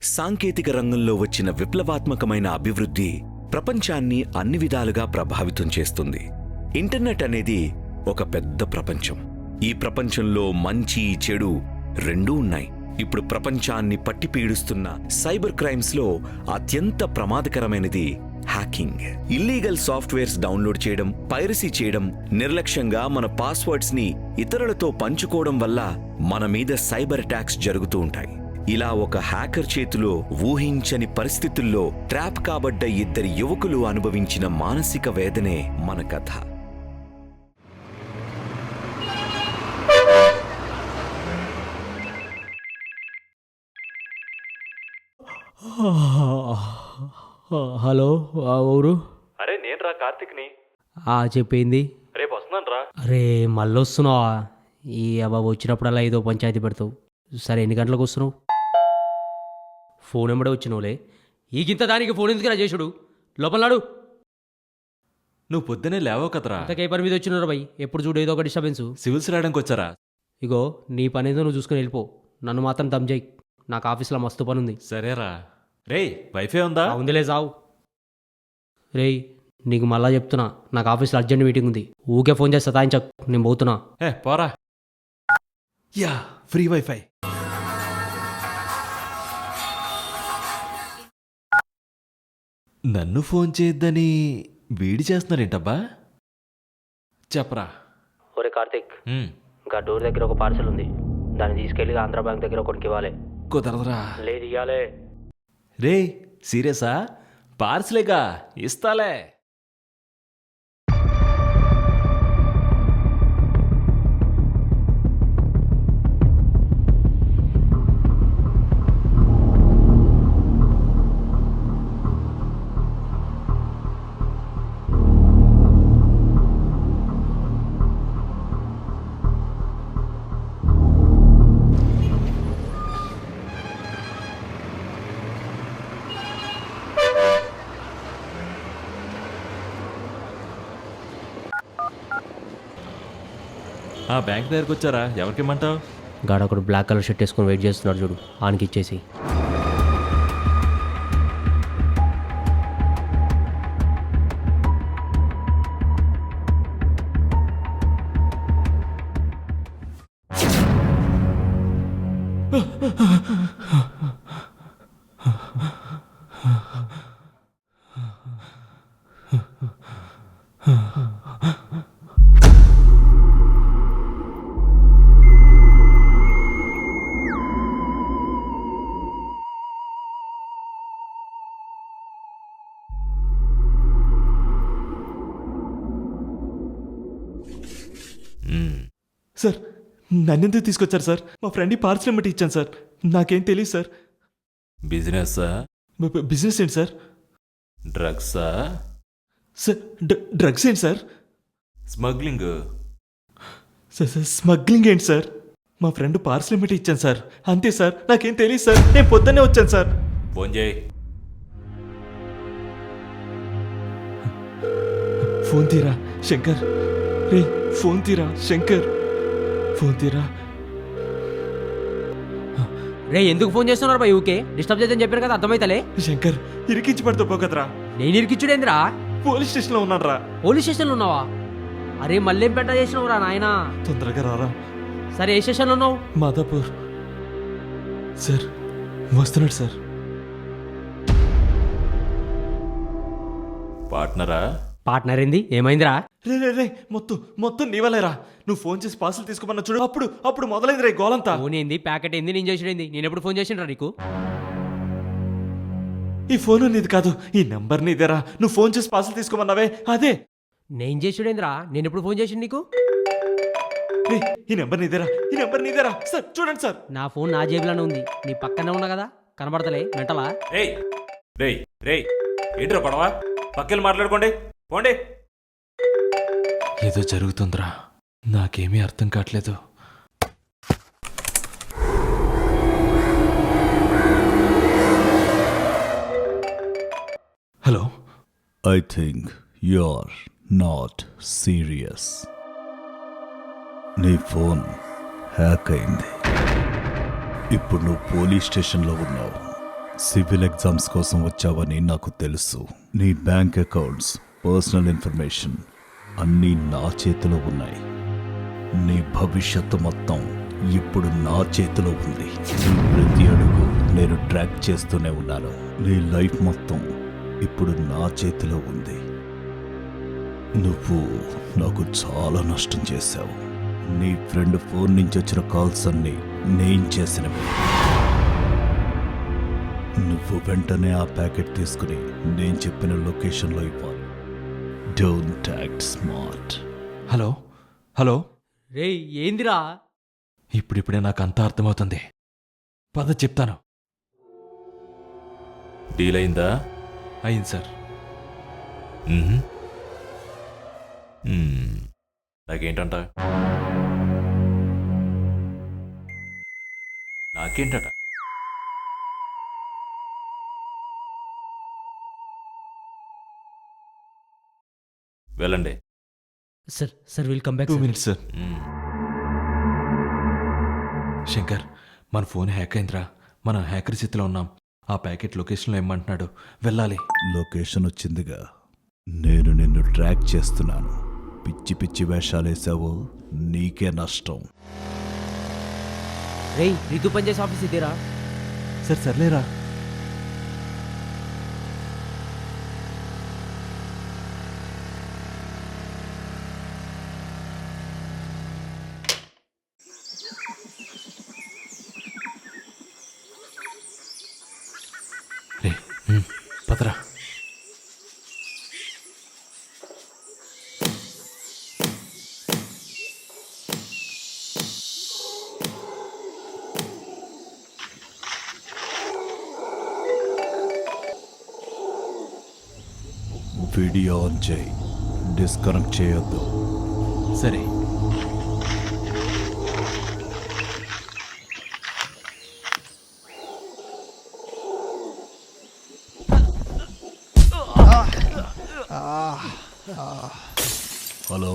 సాంకేతిక రంగంలో వచ్చిన విప్లవాత్మకమైన అభివృద్ధి ప్రపంచాన్ని అన్ని విధాలుగా ప్రభావితం చేస్తుంది. ఇంటర్నెట్ అనేది ఒక పెద్ద ప్రపంచం. ఈ ప్రపంచంలో మంచి చెడు రెండూ ఉన్నాయి. ఇప్పుడు ప్రపంచాన్ని పట్టిపీడుస్తున్న సైబర్ క్రైమ్స్లో అత్యంత ప్రమాదకరమైనది హ్యాకింగ్. ఇల్లీగల్ సాఫ్ట్వేర్స్ డౌన్లోడ్ చేయడం, పైరసీ చేయడం, నిర్లక్ష్యంగా మన పాస్వర్డ్స్ ని ఇతరులతో పంచుకోవడం వల్ల మన మీద సైబర్ అటాక్స్ జరుగుతూ ఉంటాయి. ఇలా ఒక హ్యాకర్ చేతిలో ఊహించని పరిస్థితుల్లో ట్రాప్ కాబడ్డ ఇద్దరి యువకులు అనుభవించిన మానసిక వేదనే మన కథ. హలో ఎవరు? అరే నేను రా కార్తిక్ని. చెప్పింది. రేపు వస్తున్నాను రా. అరే మళ్ళీ వస్తున్నావా? ఈ అబ్బాబు వచ్చినప్పుడల్లా ఏదో పంచాయతీ పెడతావు. సరే ఎన్ని గంటలకు వస్తున్నావు? ఫోన్ ఎంబడే వచ్చినావులే. ఈగింత దానికి ఫోన్ ఎందుకు చేసుడు? లోపలనాడు. నువ్వు పొద్దునే లేవో కదరా. ఇంతకే పని మీద వచ్చినారు బాయ్. ఎప్పుడు చూడు ఏదో ఒక డిస్టర్బెన్స్. సివిల్స్ రాయడానికి వచ్చారా? ఇగో నీ పని ఏదో నువ్వు చూసుకుని వెళ్ళిపో. నన్ను మాత్రం దమ్ చేయి. నాకు ఆఫీస్లో మస్తు పని ఉంది. సరేరా. రే వైఫై ఉందా? ఉందిలే సావు. రేయ్ నీకు మళ్ళా చెప్తున్నా, నాకు ఆఫీస్లో అర్జెంట్ మీటింగ్ ఉంది. ఊకే ఫోన్ చేసి సతాయించకు, నేను పోతున్నా. పోరా. Yeah free wifi. నన్ను ఫోన్ చేయొద్దని వీడి చేస్తున్నారేంటబ్బా? చెప్పరా. ఒరే కార్తిక్, ఇంకా డోర్ దగ్గర ఒక పార్సల్ ఉంది. దాన్ని తీసుకెళ్ళి ఆంధ్ర బ్యాంక్ దగ్గర ఒకరికి ఇవ్వాలి. కుదరదురా. లేదు ఇవ్వాలే. రే సీరియసా? పార్సలేగా, ఇస్తాలే. బ్యాంక్ దగ్గరకు వచ్చారా? ఎవరికి ఇమ్మంటావు? గాడ ఒకడు బ్లాక్ కలర్ షర్ట్ వేసుకొని వెయిట్ చేస్తున్నాడు చూడు, ఆనికి ఇచ్చేసి. సార్ నన్నెందుకు తీసుకొచ్చారు సార్? మా ఫ్రెండ్ పార్సల్ ఇమ్మటి ఇచ్చాను సార్. నాకేం తెలియదు సార్. బిజినెస్సా? బిజినెస్ ఏంటి సార్? డ్రగ్సా? సార్ డ్రగ్స్ ఏంటి సార్? స్మగ్లింగ్. సార్ స్మగ్లింగ్ ఏంటి సార్? మా ఫ్రెండ్ పార్సల్ ఇమ్మటి ఇచ్చాను సార్, అంతే సార్. నాకేం తెలియదు సార్. నేను పొద్దున్నే వచ్చాను సార్. ఫోన్ చేయి. ఫోన్ తీరా శంకర్. రే ఫోన్ తీరా శంకర్. ఫోన్ తీరా. రే ఎందుకు ఫోన్ చేస్తున్నారు బాయ్? ఊకే డిస్టర్బ్ చేద్దని చెప్పారు కదా, అర్థమైతలే. శంకర్ ఇరికించి పడితే పోకదరా. నేను ఇరికిచ్చుడేంద్రా? పోలీస్ స్టేషన్లో ఉన్నాను రా. పోలీస్ స్టేషన్లో ఉన్నావా? అరే మళ్ళేం పెట్ట చేసినావు రా నాయనా. తొందరగా రారా. సరే ఏ స్టేషన్లో ఉన్నావు? మాదాపూర్. సార్ వస్తున్నాడు సార్. పార్ట్నరా? పార్ట్నర్ ఏంది? ఏమైందిరా? రే రే రే మొత్తం నీవలేరా. నువ్వు ఫోన్ చేసి పార్సల్ తీసుకోమన్నా చూడు, అప్పుడు మొదలైంది రే గోలంతా. ఫోన్ ఏంది, ప్యాకెట్ ఏంది, నేను చేసేది? నేను ఎప్పుడు ఫోన్ చేసిండ్రా నీకు? ఈ ఫోన్ నీది కాదు, ఈ నెంబర్ నీదేరా. నువ్వు ఫోన్ చేసి పార్సల్ తీసుకోమన్నావే అదే. నేను చేసేదేంద్రా? నేను ఎప్పుడు ఫోన్ చేసిండు నీకు? ఈ నెంబర్ నీదేరా సార్. చూడండి సార్. నా ఫోన్ నా జేబులోనే ఉంది. నీ పక్కనే ఉన్నా కదా, కనబడతలే మెంటలా? ఏంట్రా పడవా? పక్కన మాట్లాడుకోండి పోండి. ఏదో జరుగుతుందిరా, నాకేమీ అర్థం కావట్లేదు. Hello. I think you're not serious. నీ ఫోన్ హ్యాక్ అయింది. ఇప్పుడు నువ్వు పోలీస్ స్టేషన్లో ఉన్నావు. సివిల్ ఎగ్జామ్స్ కోసం వచ్చావని నాకు తెలుసు. నీ బ్యాంక్ అకౌంట్స్, పర్సనల్ ఇన్ఫర్మేషన్ అన్నీ నా చేతిలో ఉన్నాయి. నీ భవిష్యత్తు మొత్తం ఇప్పుడు నా చేతిలో ఉంది. నీ ప్రతి అడుగు నేను ట్రాక్ చేస్తూనే ఉన్నాను. నీ లైఫ్ మొత్తం ఇప్పుడు నా చేతిలో ఉంది. నువ్వు నాకు చాలా నష్టం చేశావు. నీ ఫ్రెండ్ ఫోన్ నుంచి వచ్చిన కాల్స్ అన్నీ నేను చేసినవి. నువ్వు వెంటనే ఆ ప్యాకెట్ తీసుకుని నేను చెప్పిన లొకేషన్లో ఇవ్వాలి. Don't act smart. Hello hello, రే ఏందిరా? ఇప్పుడిప్పుడే నాకు అంతా అర్థమవుతుంది. పద చెప్తాను. డీల్ అయిందా? అయింది సార్. మ్మ్. మ్మ్. నాకేంటంట? నాకేంటట? వెళ్ళండి. Sir will come back 2 minutes sir. మ్మ్. శంకర్, మన ఫోన్ హ్యాక్ అయిందిరా. మనం హ్యాకర్ స్థితిలో ఉన్నాం. ఆ ప్యాకెట్ లొకేషన్లో ఏమంటున్నాడు? వెళ్ళాలి. లొకేషన్ వచ్చిందిగా. నేను నిన్ను ట్రాక్ చేస్తున్నాను. పిచ్చి పిచ్చి వేషాలేసావో నీకే నష్టం. రే రితు పనిచేసే ఆఫీస్ ఇదేరా? సార్ సర్లేరా. రే పదరా. వీడియో ఆన్ చేయి. డిస్కనెక్ట్ చేయొద్దు. సరే. Hello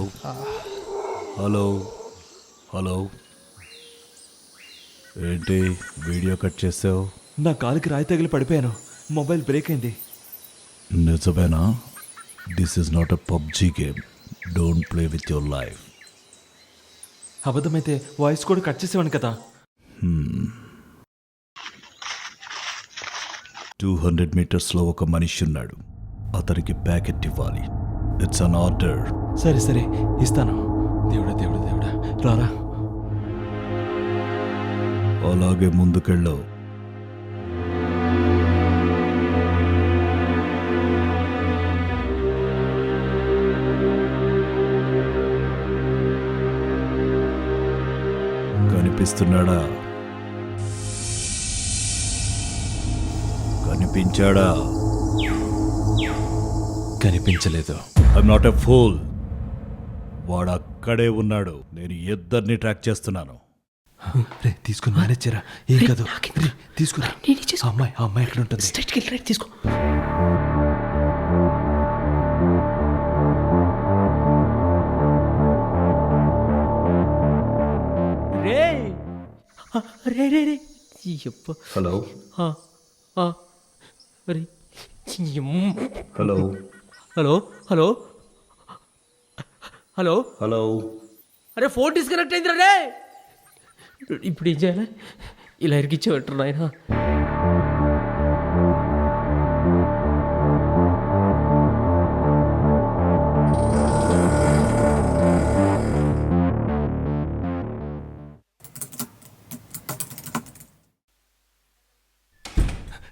hello hello. ఏంటి వీడియో కట్ చేసావు? నా కాలుకి రాయి తగిలి పడిపోయాను. మొబైల్ బ్రేక్ అయింది. నిజమేనా? This is not a PUBG game. Don't play with your life. అబద్ధమైతే వాయిస్ కూడా కట్ చేసేవాను కదా. 200 మీటర్స్లో ఒక మనిషి ఉన్నాడు. అతనికి ప్యాకెట్ ఇవ్వాలి. It's an order. సరే సరే ఇస్తాను. దేవుడా దేవుడా దేవుడా, రారా. అలాగే ముందుకెళ్ళు. కనిపిస్తున్నాడా? కనిపించాడా? కనిపించలేదు. I'm not a fool. వాడు అక్కడే ఉన్నాడు. నేను ఇద్దరిని ట్రాక్ చేస్తున్నాను. రే తీసుకుని మేనేజ్ చేయరా. ఏం కాదు. రే తీసుకురా. ఆ అమ్మాయి ఎక్కడ ఉంటుంది? తీసుకో. రే రే రే రే యప్ప. హలో రే hello hello hello hello. Hello. అరే ఫోన్ డిస్కనెక్ట్ అయిందిరా రే. ఇప్పుడు ఏం చేయాలి? ఇలా ఇరికిచ్చేవారు నాయన.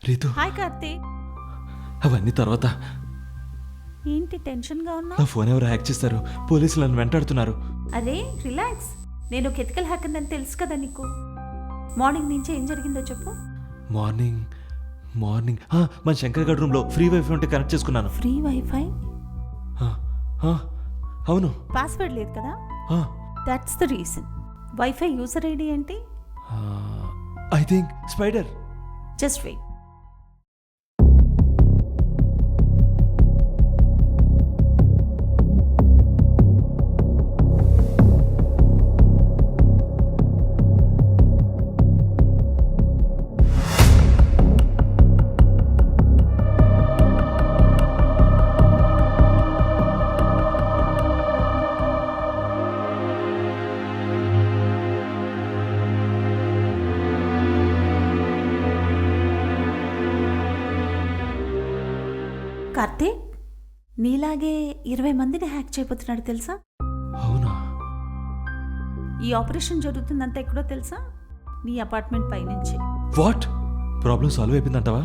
రీతు, హాయ్ కార్తీ. అవన్నీ తర్వాత. ఏంటి టెన్షన్గా నా ఉన్నావు? ఫోన్ ఎవరు హ్యాక్ చేస్తారు? పోలీసులు నన్ను వెంటాడుతున్నారు. అరే రిలాక్స్. నేను ఒక ఎథికల్ హ్యాకర్ అని తెలుసు కదా నీకు. మార్నింగ్ నుంచి ఏం జరిగిందో చెప్పు. మార్నింగ్ మన శంకర్ గడ్ రూమ్లో ఫ్రీ వైఫై ఉంటే కనెక్ట్ చేసుకున్నాను. Free wifi? అవును. పాస్వర్డ్ లేదు కదా? That's the reason. Wifi user ID ఏంటి? I think spider. Just wait. Karthik నీలాగే 20 మందిని హ్యాక్ చేయబోతున్నాడు తెలుసా? అవునా? ఈ ఆపరేషన్ జరుగుతుందంతా ఎక్కడో తెలుసా? నీ అపార్ట్మెంట్ పైనుంచి. వాట్? ప్రాబ్లం సాల్వ్ అయిపోయిందంటావా?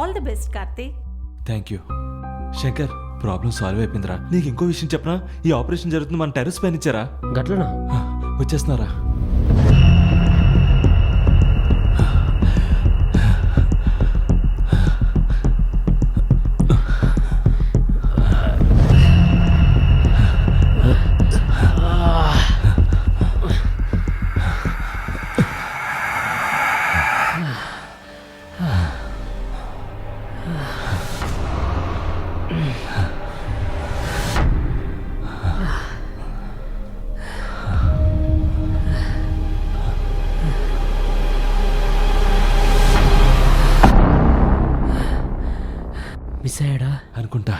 All the best Karthik. Thank you Shankar. Problem solve అయిపోయిందిరా. నీకు ఇంకో విషయం చెప్పనా? ఈ ఆపరేషన్ జరుగుతుంది మన టెర్రస్ పైన ఇచ్చారా? గట్లనా? వచ్చేస్తున్నారా? మిస్ అయ్యాడా అనుకుంటా.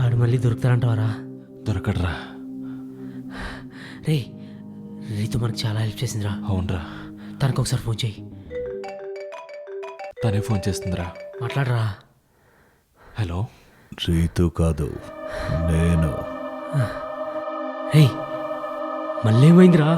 ఆడు మళ్ళీ దొరుకుతారంటావారా? దొరకడరా. రే రీతు మనకు చాలా హెల్ప్ చేసిందిరా. అవునరా. తనకు ఒకసారి ఫోన్ చేయి. తనే ఫోన్ చేస్తుందిరా. మాట్లాడరా. హలో. రీతు కాదు, నేను. రే మళ్ళీ ఏమైందిరా?